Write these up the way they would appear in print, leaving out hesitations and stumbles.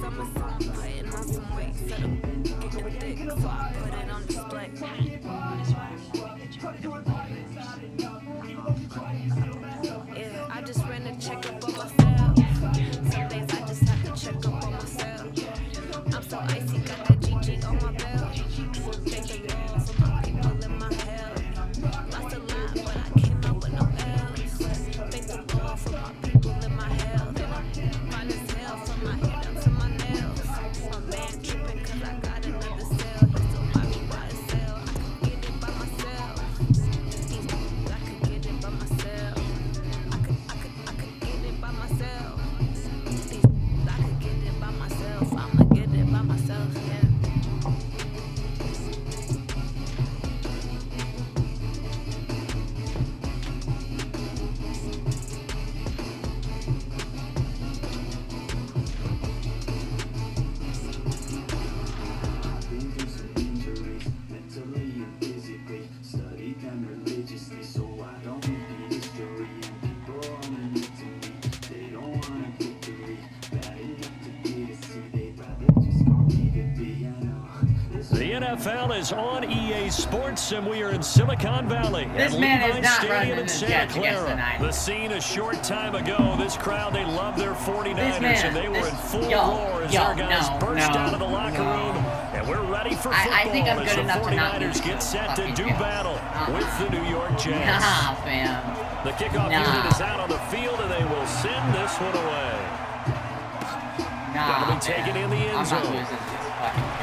summer song, putting on some weight, set up, getting thick, so I put it on display. Yeah, I just ran a checkup on myself. Some days I just have to check up on myself. I'm so icy, got that GG on my belt. Thank the Lord for my people in my health. Lost a lot, but I came out with no L's. Thank the Lord for my people in my health. Fine as hell from my head down to my nails. My man tripping cause I got another cell. He still buy me by himself. I could get it by myself. I could get it by myself. I could get it by myself. I could get it by myself. I'ma get it by myself, yeah. The NFL is on EA Sports, and we are in Silicon Valley This at man is Levi not Stadium running in the Santa Jets against the Clara. Niners. The scene a short time ago. This crowd, they love their 49ers, and they were in full roar as their guys burst out of the locker room. And we're ready for football I think I'm as good the enough to not 49ers lose get to set to fucking do Jets. battle with the New York J.E.T.S. Nah, fam. The kickoff unit is out on the field, and they will send this one away. Nah, That'll be taken in the end I'm zone. not losing to this fucking Jets.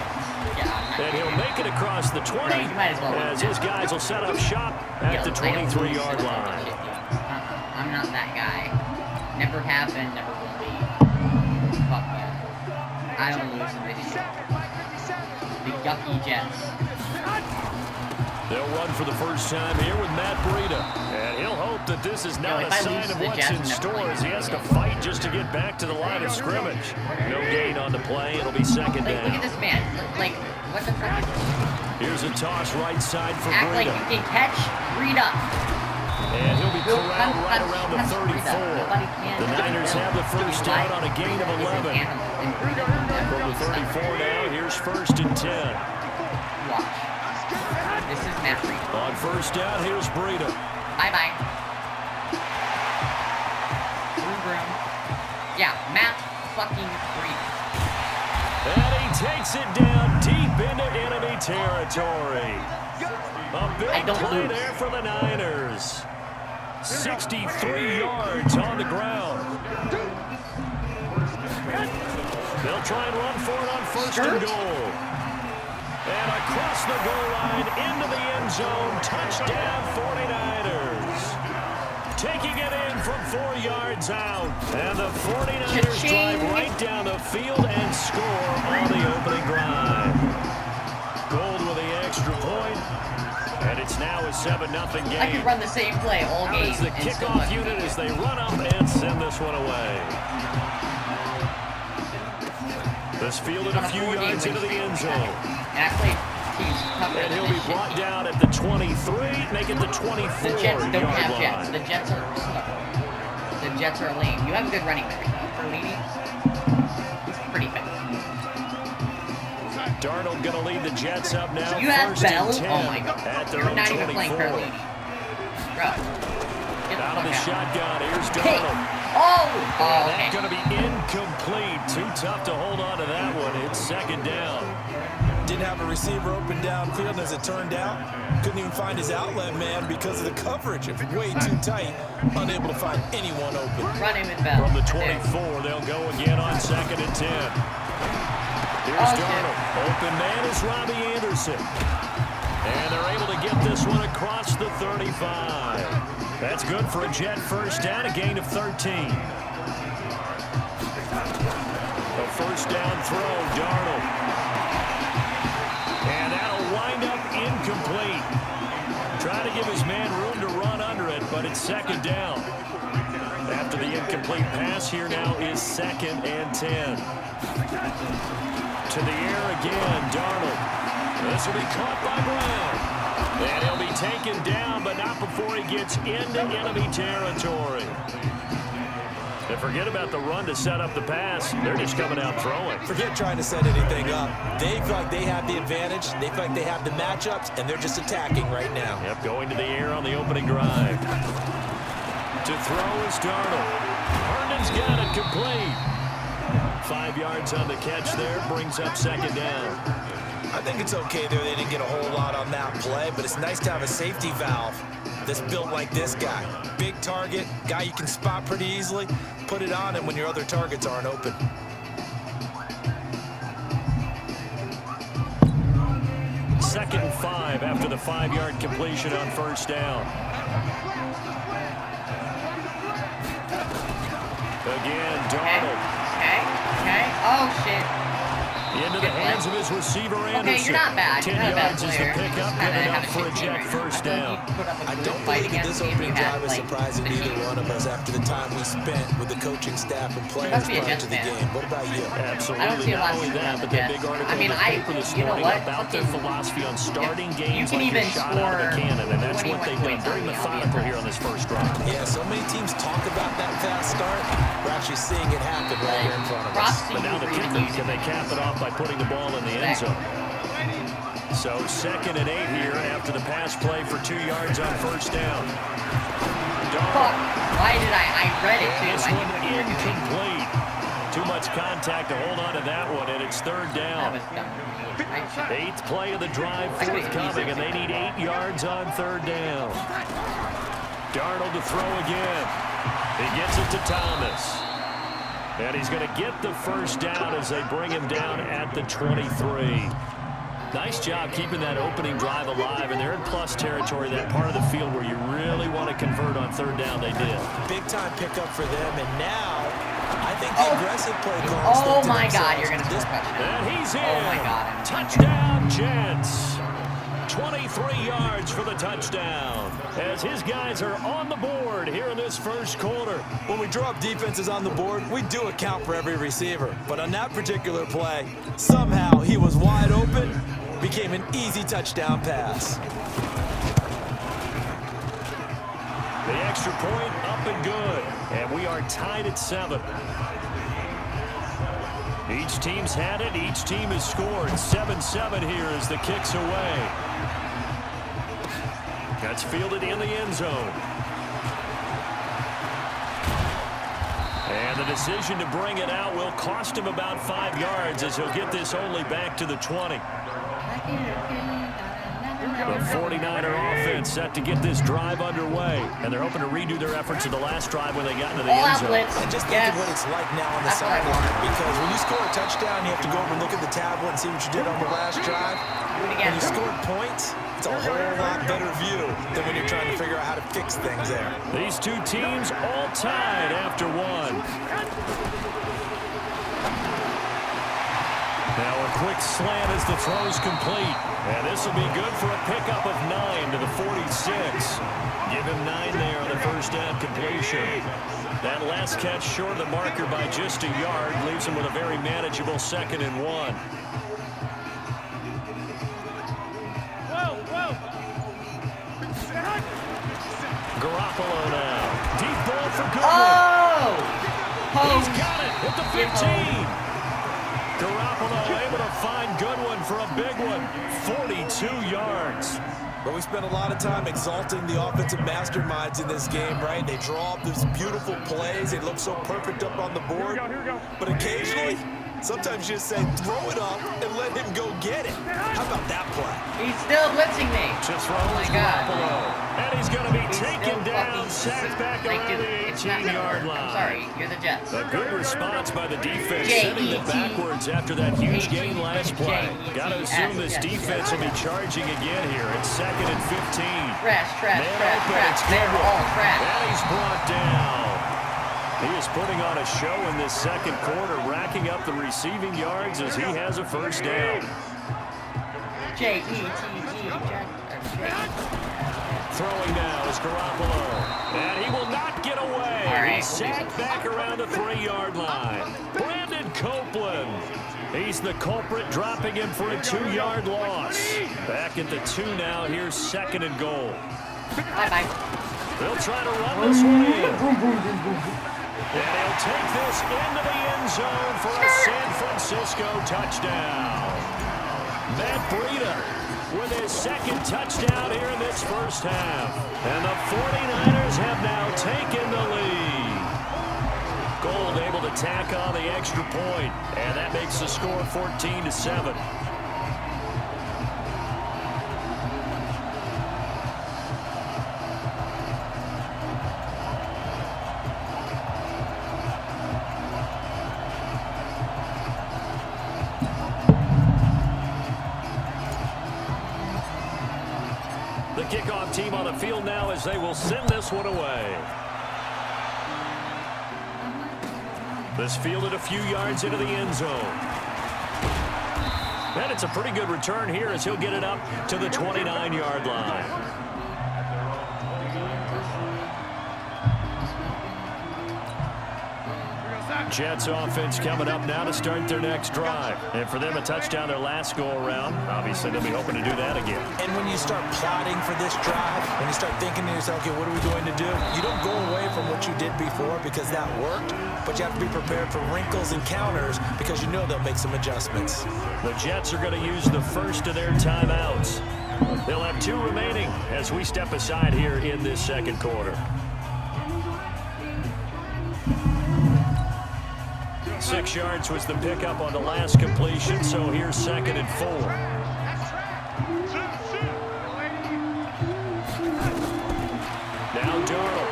Yeah, I'm not And he'll make it across the 20 you might as well as win. his guys will set up shop at the 23-yard line. I'm not that guy. Never have been, never will be. Fuck yeah. I don't lose to this shit. The yucky Jets. They'll run for the first time here with Matt Breida. And he'll hope that this is not a sign of what's in store as he has to fight just to get back to the line of scrimmage. No gain on the play. It'll be second Like, look down. at this man. Like, what the fuck is this? Here's a toss right side for Act like Breida. you can catch, read up. And he'll be corralled right around the 34. Nobody can. The Niners have the first down on a gain of 11. From the 34 now, here's first and 10. Watch. This is Matt Breida. On first down, here's Breida. Bye-bye. Vroom. Yeah, Matt fucking Breida. And he takes it down deep into enemy territory. A big play there for the Niners. 63 yards on the ground. They'll try and run for it on first and goal. And across the goal line into the end zone. Touchdown 49ers. Taking it in from 4 yards out. And the 49ers drive right down the field and score on the opening drive. Gold with the extra point. And it's now a 7-0 game. I could run the same play all game. As the kickoff unit as they run up and send this one away. This fielded a few yards into the end zone. And he'll be brought down at the 23, make it the 24 The Jets don't have line. Jets. The Jets are slow. The Jets are lame. You have a good running back, though. For leading, he's pretty fast. Darnold going to lead the Jets up now. You have first Bell? and 10 Oh my god. at their You're own not 24. even playing for leading. Bro. Get the Out of fuck the out. shotgun, here's Hey. Darnold. Oh! Oh, That's okay. going to be incomplete. Too tough to hold on to that one. It's second down. Didn't have a receiver open downfield, as it turned out. Couldn't even find his outlet man because of the coverage. It was way too tight. Unable to find anyone open. Running with Bell. From the 24, they'll go again on second and 10. Here's Darnold. Open man is Robbie Anderson. And they're able to get this one across the 35. That's good for a Jet first down, a gain of 13. A first down throw, Darnold. And that'll wind up incomplete. Trying to give his man room to run under it, but it's second down. After the incomplete pass, here now is second and 10. To the air again, Darnold. This will be caught by Brown. And he'll be taken down, but not before he gets into enemy territory. And forget about the run to set up the pass. They're just coming out throwing. Forget trying to set anything up. They feel like they have the advantage. They feel like they have the matchups, and they're just attacking right now. Yep, going to the air on the opening drive. To throw is Darnold. Herndon's got it complete. 5 yards on the catch there, brings up second down. I think it's okay there. They didn't get a whole lot on that play, but it's nice to have a safety valve that's built like this guy. Big target, guy you can spot pretty easily. Put it on him when your other targets aren't open. Second and 5 after the 5-yard completion on first down. Again, Darnold. Okay. Oh, shit. Into the hands of his receiver, Anderson. Okay, you're not bad. 10 You're not a bad yards is the player. pickup, good enough for a jack first down. I don't believe that this opening drive is surprising to either one of us after the time we spent with the coaching staff and players prior to the game. What about you? Absolutely. I don't see a lot Not only that, but the big article in the paper this morning about their philosophy on starting games like a shot out of a cannon, and that's what they've done. Very methodical here on this first drive. Yeah, so many teams talk about that fast start. We're actually seeing it happen right here in front of us. But now the kicker, can they cap it off by putting the ball in the end zone? So 2nd and 8 here after the pass play for 2 yards on first down. Fuck. Why did I read it too. This one incomplete. Too much contact to hold on to that one, and it's 3rd down. That was dumb. 8th play of the drive forthcoming, and they need 8 yards on 3rd down. Darnold to throw again. He gets it to Thomas. And he's going to get the first down as they bring him down at the 23. Nice job keeping that opening drive alive, and they're in plus territory, that part of the field where you really want to convert on 3rd down. They did. Big time pickup for them, and now I think the aggressive play calls. Oh my God, you're going to touchdown. And he's in. Oh my God. Touchdown, Jets. 23 yards for the touchdown as his guys are on the board here in this first quarter. When we draw up defenses on the board, we do account for every receiver. But on that particular play, somehow he was wide open, became an easy touchdown pass. The extra point up and good, and we are tied at 7. Each team's had it. Each team has scored. 7-7 here as the kick's away. That's fielded in the end zone. And the decision to bring it out will cost him about 5 yards as he'll get this only back to the 20. The 49er offense set to get this drive underway, and they're hoping to redo their efforts in the last drive when they got into the end zone. And just think of what it's like now on the sideline, because when you score a touchdown, you have to go over and look at the tablet and see what you did on the last drive. When you scored points, it's a whole lot better view than when you're trying to figure out how to fix things there. These two teams all tied after one. Now a quick slant as the throw's complete. And this will be good for a pickup of 9 to the 46. Give him 9 there on the first down completion. That last catch short of the marker by just a yard leaves him with a very manageable 2nd and 1. Garoppolo now. Deep ball for Goodwin. He's got it at the 15. Garoppolo able to find Goodwin for a big one. 42 yards. But we spent a lot of time exalting the offensive masterminds in this game, right? They draw up these beautiful plays. They look so perfect up on the board. But occasionally, sometimes you just say, throw it up and let him go get it. How about that play? He's still blitzing me. Just throws Garoppolo. And he's going to be taken down, sacked back around the 18-yard line. I'm sorry, you're the Jets. A good response by the defense, sending it backwards after that huge gain last play. Got to assume this defense will be charging again here. It's 2nd and 15. Trash. They're all trash. And he's brought down. He is putting on a show in this second quarter, racking up the receiving yards as he has a first down. J.E.T.S. Throwing now is Garoppolo. And he will not get away. Right. He's sacked back around the 3-yard line. Brandon Copeland. He's the culprit, dropping him for a 2-yard loss. Back at the 2 now. Here's 2nd and goal. Bye-bye. They'll try to run this one in. And he'll take this into the end zone for a San Francisco touchdown. Matt Breida with his second touchdown here in this first half. And the 49ers have now taken the lead. Gold able to tack on the extra point, and that makes the score 14-7. The kickoff team on the field now as they will send this one away. This fielded a few yards into the end zone. And it's a pretty good return here as he'll get it up to the 29-yard line. Jets offense coming up now to start their next drive. And for them, a touchdown their last go-around. Obviously, they'll be hoping to do that again. And when you start plotting for this drive, when you start thinking to yourself, okay, what are we going to do? You don't go away from what you did before because that worked, but you have to be prepared for wrinkles and counters because you know they'll make some adjustments. The Jets are going to use the first of their timeouts. They'll have 2 remaining as we step aside here in this second quarter. 6 yards was the pickup on the last completion, so here's 2nd and 4. Now Darnold.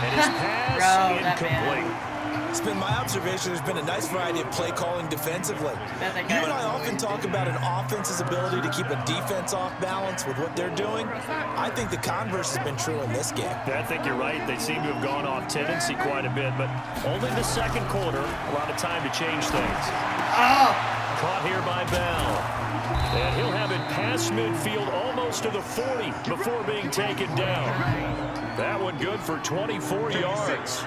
And his pass incomplete. It's been my observation there's been a nice variety of play calling defensively. You and I often talk about an offense's ability to keep a defense off balance with what they're doing. I think the converse has been true in this game. I think you're right. They seem to have gone off tendency quite a bit, but only the second quarter, a lot of time to change things. Caught here by Bell. And he'll have it past midfield almost to the 40 before being taken down. That one good for 24 yards.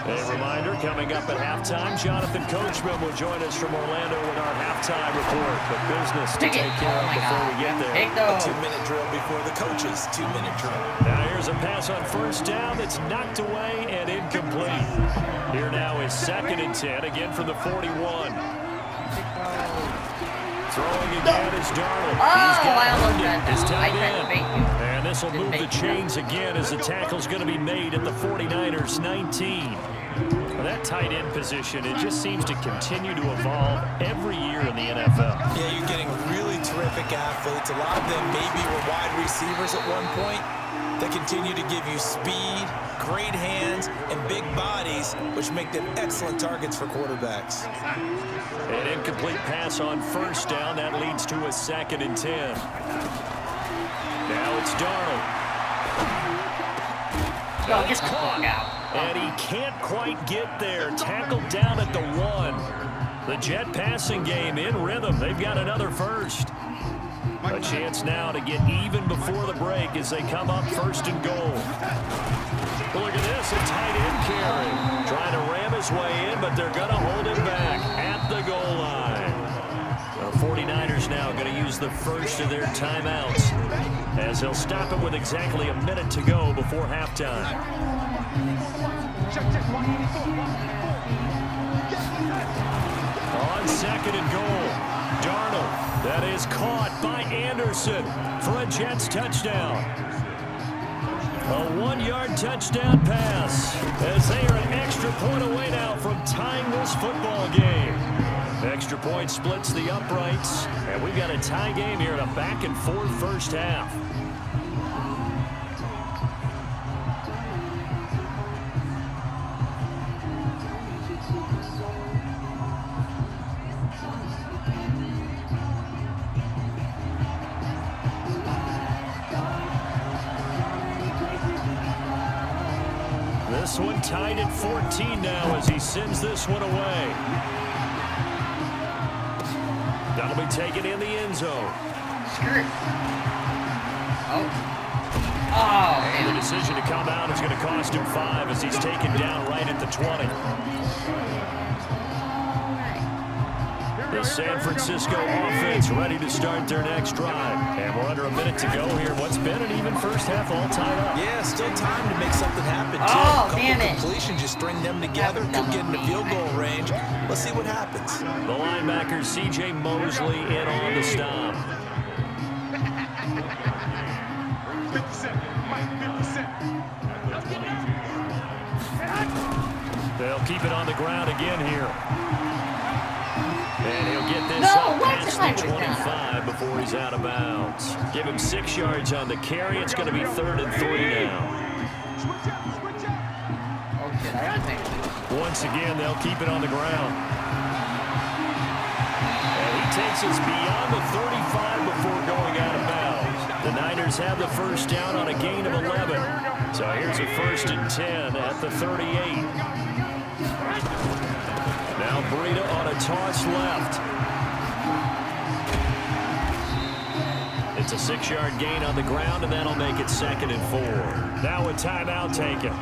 A reminder, coming up at halftime, Jonathan Coachman will join us from Orlando with our halftime report. But business to take care of before we get there. A 2-minute drill before the coaches' 2-minute drill. Now here's a pass on first down that's knocked away and incomplete. Here now is 2nd and 10, again from the 41. Throwing again is Darnold. He's got his tight end. And this will move the chains again as the tackle's going to be made at the 49ers 19. Well, that tight end position, it just seems to continue to evolve every year in the NFL. Yeah, you're getting really terrific athletes. A lot of them maybe were wide receivers at one point. They continue to give you speed, great hands, and big bodies, which make them excellent targets for quarterbacks. An incomplete pass on first down. That leads to a 2nd and 10. Now it's Darnold. Now he's caught. And he can't quite get there. Tackled down at the 1. The Jet passing game in rhythm. They've got another first. A chance now to get even before the break as they come up 1st and goal. Look at this, a tight end carry. Trying to ram his way in, but they're going to hold him back at the goal line. The 49ers now going to use the first of their timeouts as they'll stop it with exactly a minute to go before halftime. On 2nd and goal. Darnold. That is caught by Anderson for a Jets touchdown. A 1-yard touchdown pass as they are an extra point away now from tying this football game. Extra point splits the uprights, and we've got a tie game here in a back-and-forth first half. This one tied at 14 now as he sends this one away. That'll be taken in the end zone. And the decision to come out is going to cost him 5 as he's taken down right at the 20. The San Francisco offense ready to start their next drive. And we're under a minute to go here. What's been an even first half all tied up. Yeah, still time to make something happen, too. Oh, a couple damn it. completions, just string them together, could get into field goal range. Let's see what happens. The linebacker, C.J. Mosley, in on the stop. 57, Mike 57. They'll keep it on the ground again here. And he'll get this No, up what's past the the 25 before he's out of bounds. Give him 6 yards on the carry. It's going to be 3rd and 3 now. Oh shit, I gotta take it. Once again, they'll keep it on the ground. And he takes us beyond the 35 before going out of bounds. The Niners have the first down on a gain of 11. So here's a 1st and 10 at the 38. Now Breida on a toss left. It's a 6-yard gain on the ground, and that'll make it 2nd and 4. Now a timeout taken.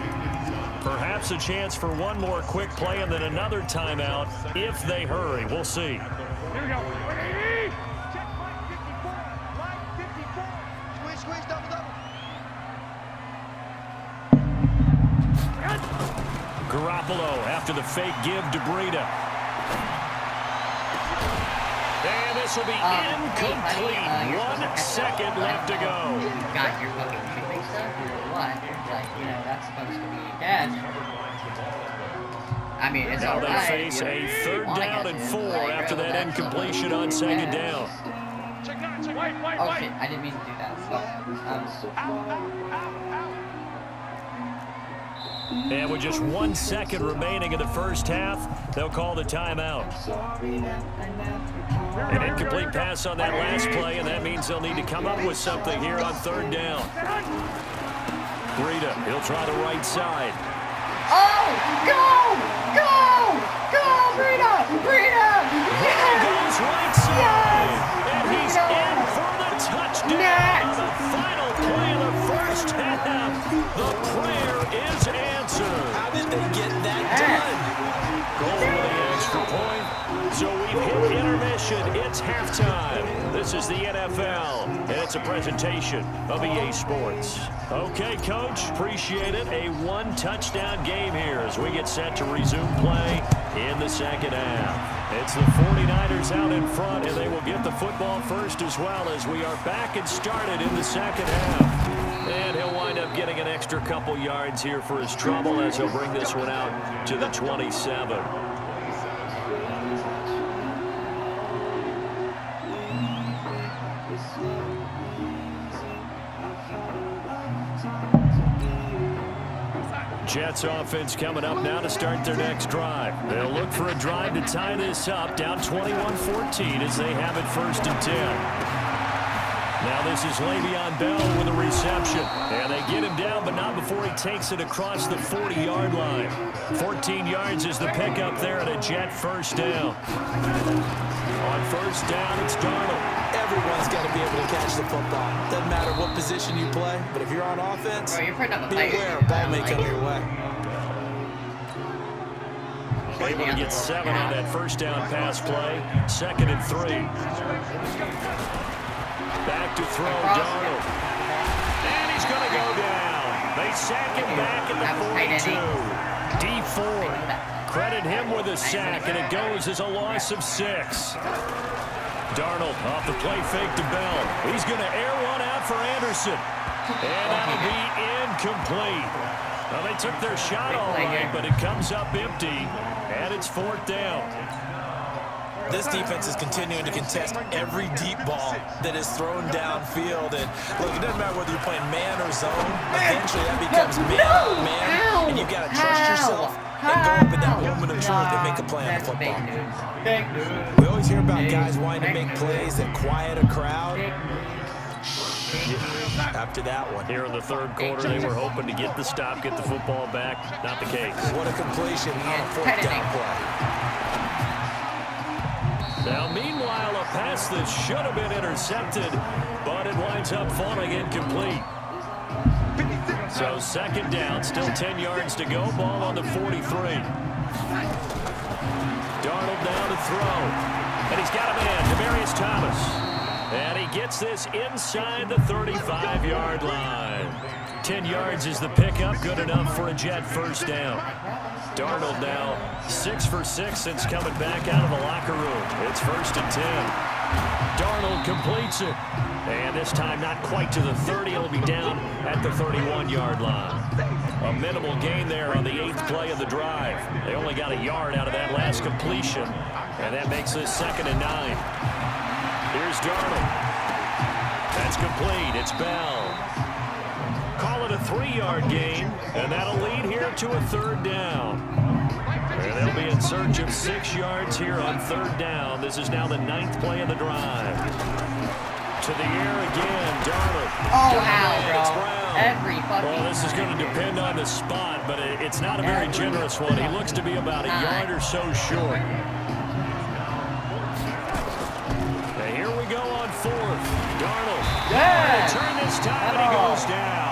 Perhaps a chance for one more quick play and then another timeout if they hurry. We'll see. Here we go. Check Mike 54. Mike 54. Squeeze, double. Garoppolo after the fake give to Breida. And this will be incomplete. 1 second left to go. Got your fucking shooting stuff or what? Like, you know, that's supposed to be dead. I mean, it's Now all they right. face a 3rd down and 4 after that incompletion on 2nd down. Check 9, white. Oh shit, I didn't mean to do that. And with just 1 second remaining in the first half, they'll call the timeout. An incomplete pass on that last play, and that means they'll need to come up with something here on 3rd down. Breida, he'll try the right side. Oh! Go, Breida! He goes right side, and he's in for the touchdown. On the final play of the first half, the prayer is answered. How did they get that done? Goal for the extra point. So we've hit intermission. It's halftime. This is the NFL, and it's a presentation of EA Sports. Okay, Coach, appreciate it. A 1-touchdown game here as we get set to resume play in the second half. It's the 49ers out in front, and they will get the football first as well as we are back and started in the second half. And he'll wind up getting an extra couple yards here for his trouble as he'll bring this one out to the 27. Jets offense coming up now to start their next drive. They'll look for a drive to tie this up, down 21-14 as they have it 1st and 10. Now this is Le'Veon Bell with a reception. And they get him down, but not before he takes it across the 40-yard line. 14 yards is the pickup there and a Jet first down. On 1st down, it's Darnold. Everyone's got to be able to catch the football. Doesn't matter what position you play, but if you're on offense, Bro, you're putting up a be fight. aware a ball may come your way. Able to get 7 on that 1st down pass play. 2nd and 3. Back to throw, Darnold. And he's going to go down. They sack him back at the 42. D Ford. Credit him with a sack, and it goes as a loss of 6. Darnold off the play fake to Bell. He's going to air one out for Anderson. And that'll be incomplete. Well, they took their shot all right, but it comes up empty, and it's 4th down. This defense is continuing to contest every deep ball that is thrown downfield. And look, it doesn't matter whether you're playing man or zone. Eventually, that becomes man, and you've got to trust yourself and go up in that moment of truth and make a play on the football. We always hear about guys wanting to make plays that quiet a crowd. After that one. Here in the 3rd quarter, they were hoping to get the stop, get the football back. Not the case. What a completion on a 4th down play. Now, meanwhile, a pass that should have been intercepted, but it winds up falling incomplete. So 2nd down, still 10 yards to go. Ball on the 43. Darnold down to throw. And he's got a man, Demaryius Thomas. And he gets this inside the 35-yard line. 10 yards is the pickup, good enough for a Jet first down. Darnold now 6 for 6 since coming back out of the locker room. It's 1st and 10. Darnold completes it. And this time not quite to the 30. It'll be down at the 31-yard line. A minimal gain there on the 8th play of the drive. They only got a yard out of that last completion. And that makes this 2nd and 9. Here's Darnold. That's complete. It's Bell. Call it a 3-yard gain, and that'll lead here to a 3rd down. And they'll be in search of 6 yards here on 3rd down. This is now the 9th play of the drive. To the air again, Darnold. Oh, wow, bro. Every fucking Well, this is going to depend on the spot, but it's not a very generous one. He looks to be about a yard or so short. And here we go on 4th. Darnold. Yeah. Turn this time, and he goes down.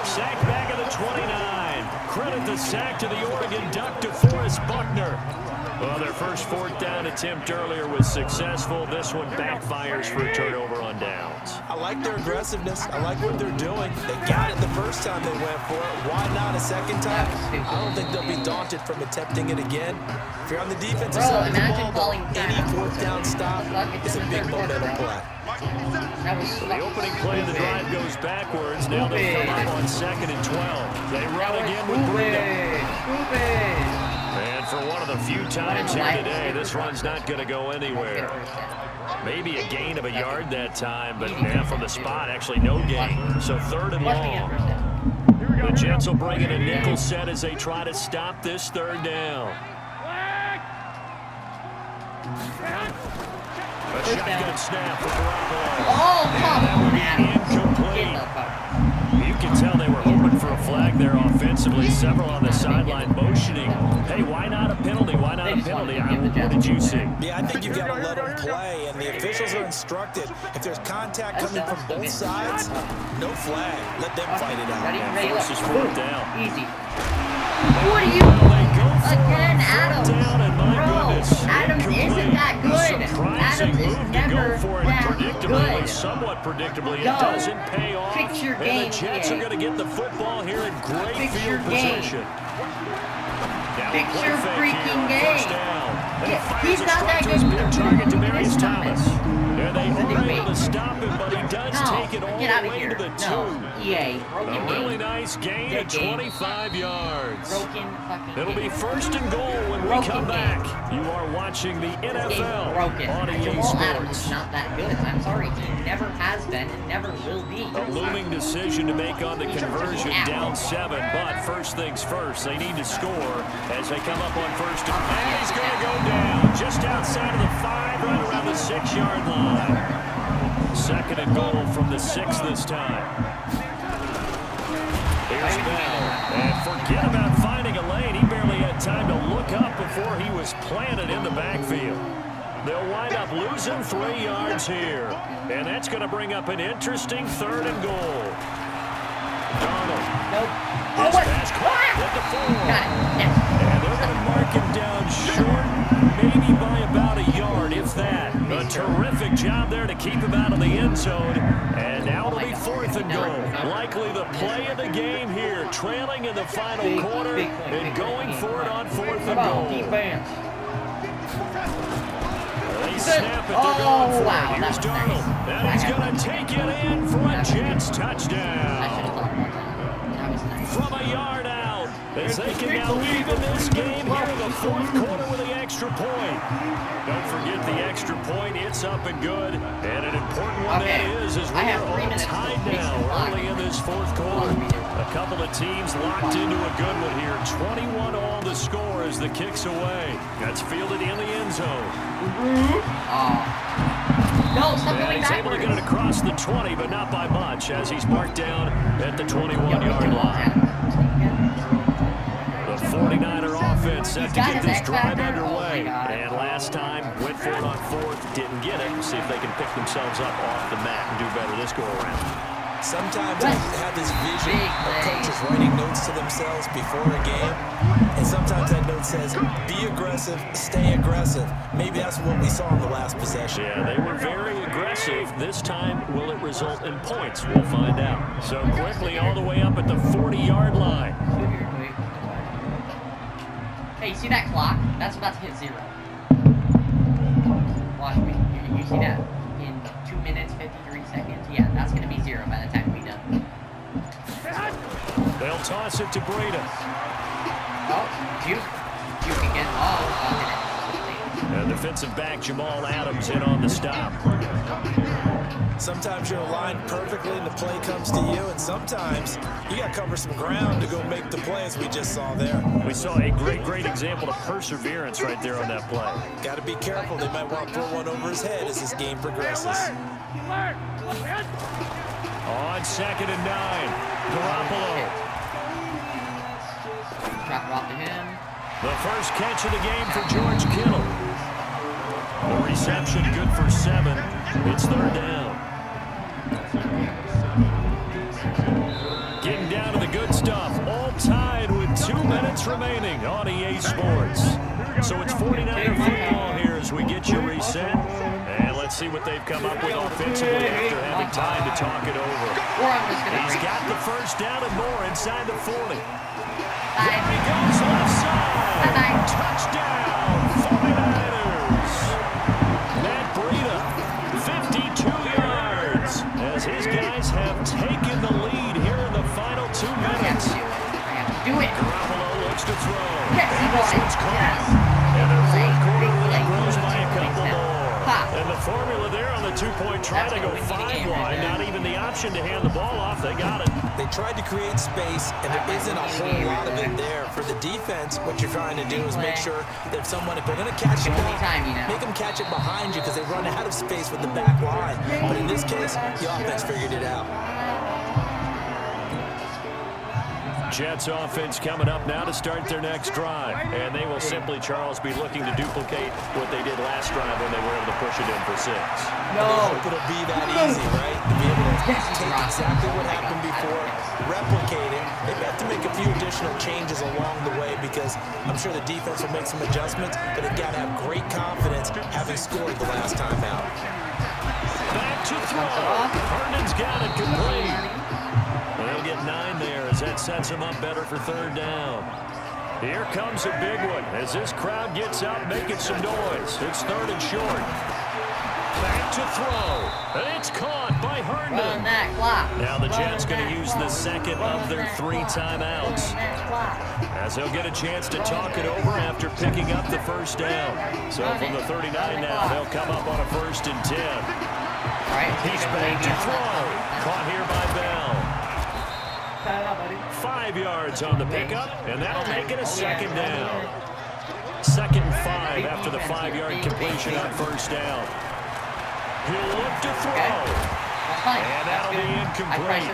Sack back at the 29. Credit the sack to the Oregon Duck, DeForest Buckner. Well, their first 4th down attempt earlier was successful. This one backfires for a turnover on downs. I like their aggressiveness. I like what they're doing. They got it the first time they went for it. Why not a second time? I don't think they'll be daunted from attempting it again. If you're on the defensive side of the ball, any 4th down stop is a big momentum play. The opening play of the drive goes backwards. Now they come up on 2nd and 12. They run again with Breida. And for one of the few times here today, this run's not going to go anywhere. Maybe a gain of a yard that time, but from the spot, actually no gain. So 3rd and long. The Jets will bring in a nickel set as they try to stop this 3rd down. A shotgun snap for Garoppolo. Oh, come on. Incomplete. You can tell they were hoping for a flag there offensively. Several on the sideline motioning. Hey, why not a penalty? Why not a penalty? What did you see? Yeah, I think you've got to let them play, and the officials are instructed. If there's contact coming from both sides, no flag. Let them fight it out. And forces 4th down. Easy. What are you? Again, Adams. Bro, Adams isn't that good. Adams is never that good. Somewhat predictably, it doesn't pay off. Fix your and game, the Jets are going to get the football here in great Fix field your game. position. Fix your freaking game. Yeah, he's not that good. Target Demaryius Thomas. And they were able to stop him, but he does take it all the way to the 2. EA. A really nice gain of 25 yards. It'll be 1st and goal when we come back. You are watching the NFL on EA Jamal Adams is Sports. not that good. I'm sorry. He never has been and never will be. A looming decision to make on the conversion, down 7. But first things first, they need to score as they come up on 1st and he's going to go down just outside of the 5, right around the 6-yard line. 2nd and goal from the 6 this time. Here's Bell. And forget about finding a lane. He barely had time to look up before he was planted in the backfield. They'll wind up losing 3 yards here. And that's going to bring up an interesting 3rd and goal. Darnold. Nope. His pass caught at the 4. Got it. Yes. And they're going to mark him down short, maybe by about a yard, if that. A terrific job there to keep him out of the end zone. And now it'll be 4th and goal. Likely the play of the game here, trailing in the final quarter and going for it on 4th and goal. Defense. They snap it, they're going for wow, it. Here's Darnold. And he's going to take it in for a Jets touchdown. From a yard out, as they can now even this game here in the 4th quarter with the extra point. Don't forget the extra point. It's up and good. And an important one that is we are all tied now early in this 4th quarter. A couple of teams locked into a good one here. 21 all the score as the kick's away. That's fielded in the end zone. No, stop going He's able to get it across the 20, but not by much, as he's marked down at the 21-yard line. The 49er offense set to get this drive underway. And last time, went for it on 4th, didn't get it. See if they can pick themselves up off the mat and do better this go-around. Sometimes I have this vision of coaches writing notes to themselves before a game, and And sometimes that note says, be aggressive, stay aggressive. Maybe that's what we saw in the last possession. Yeah, they were very aggressive. This time, will it result in points? We'll find out. So quickly all the way up at the 40-yard line. Hey, you see that clock? That's about to hit 0. Watch me. You see that? In 2 minutes, 53 seconds? Yeah, that's going to be 0 by the time we're done. They'll toss it to Breida. Oh, juke again. Oh, And defensive back Jamal Adams in on the stop. Sometimes you're aligned perfectly and the play comes to you, and sometimes you got to cover some ground to go make the play, as we just saw there. We saw a great example of perseverance right there on that play. Got to be careful. They might want to throw one over his head as this game progresses. On 2nd and 9, Garoppolo. drop it off to him. The first catch of the game for George Kittle. The reception good for 7. It's 3rd down. Getting down to the good stuff. All tied with 2 minutes remaining on EA Sports. So it's 49er football here as we get you reset. And let's see what they've come up with offensively after having time to talk it over. He's got the first down and more inside the 40. There he goes left side. Touchdown, 49ers. Matt Breida, 52 yards, as his guys have taken the lead here in the final 2 minutes. I have to do it. Garoppolo looks to throw. Yes, he And this will. one's caught. Yes. And their fourth quarter Big lead play. grows by a couple Big more. Ha. And the formula there on the 2-point try That's to go gonna win you the 5 game right wide. there. Not even the option to hand the ball off. They got it. They tried to create space, and there isn't a whole lot of it there. For the defense, what you're trying to do is make sure that if someone, if they're going to catch the ball, make them catch it behind you because they run out of space with the back line. But in this case, the offense figured it out. Jets offense coming up now to start their next drive. And they will simply, Charles, be looking to duplicate what they did last drive when they were able to push it in for 6. No. I hope it'll be that easy, right? To be able to take exactly what happened before, replicate it. They have to make a few additional changes along the way because I'm sure the defense will make some adjustments, but they've got to have great confidence having scored the last time out. Back to throw. Herndon's got it complete. They'll get 9 there as that sets him up better for 3rd down. Here comes a big one as this crowd gets out making some noise. It's 3rd and short. Back to throw. And it's caught by Herndon. Run that clock. Now the Jets going to use the second of their 3 timeouts, as they'll get a chance to talk it over after picking up the first down. So from the 39 now, they'll come up on a 1st and 10. He's back to throw. Caught here by Bell. 5 yards on the pickup, and that'll make it a 2nd down. 2nd and 5 after the 5-yard completion on 1st down. He'll look to throw. And that'll be incomplete.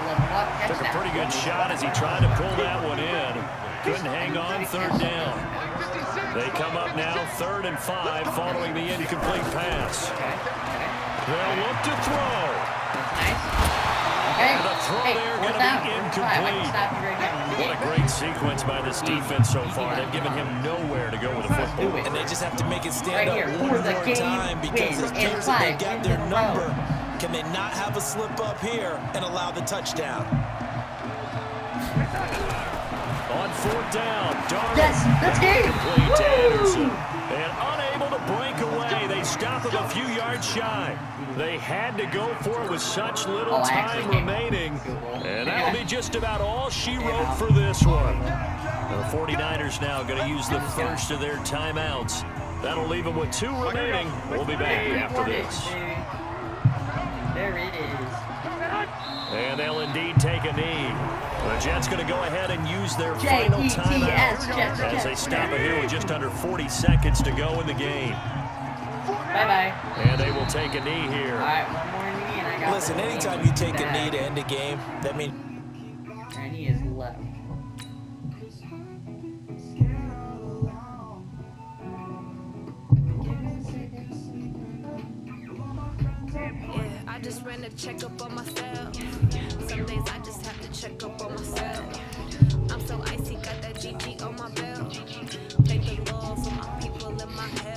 Took a pretty good shot as he tried to pull that one in. Couldn't hang on, 3rd down. They come up now 3rd and 5 following the incomplete pass. They'll look to throw. And the throw there going to be incomplete. What a great sequence by this defense so far. They've given him nowhere to go with the football. And they just have to make it stand up one more time because it appears that they got their number. Can they not have a slip up here and allow the touchdown? On 4th down, Darnold. Yes, that's game. Complete to Anderson. And unable to break away. They stop him a few yards shy. They had to go for it with such little time remaining. And that'll be just about all she wrote for this one. The 49ers now going to use the first of their timeouts. That'll leave them with 2 remaining. We'll be back after this. There it is. And they'll indeed take a knee. The Jets going to go ahead and use their final timeout as they stop it here with just under 40 seconds to go in the game. Bye-bye. And they will take a knee here. All right, one more knee, and I got Listen, anytime you take a knee to end a game, that means... And he is left. Yeah, I just ran a checkup on myself. Some days I just have to check up on myself. I'm so icy, got that GG on my belt. Thank the Lord for my people in my head.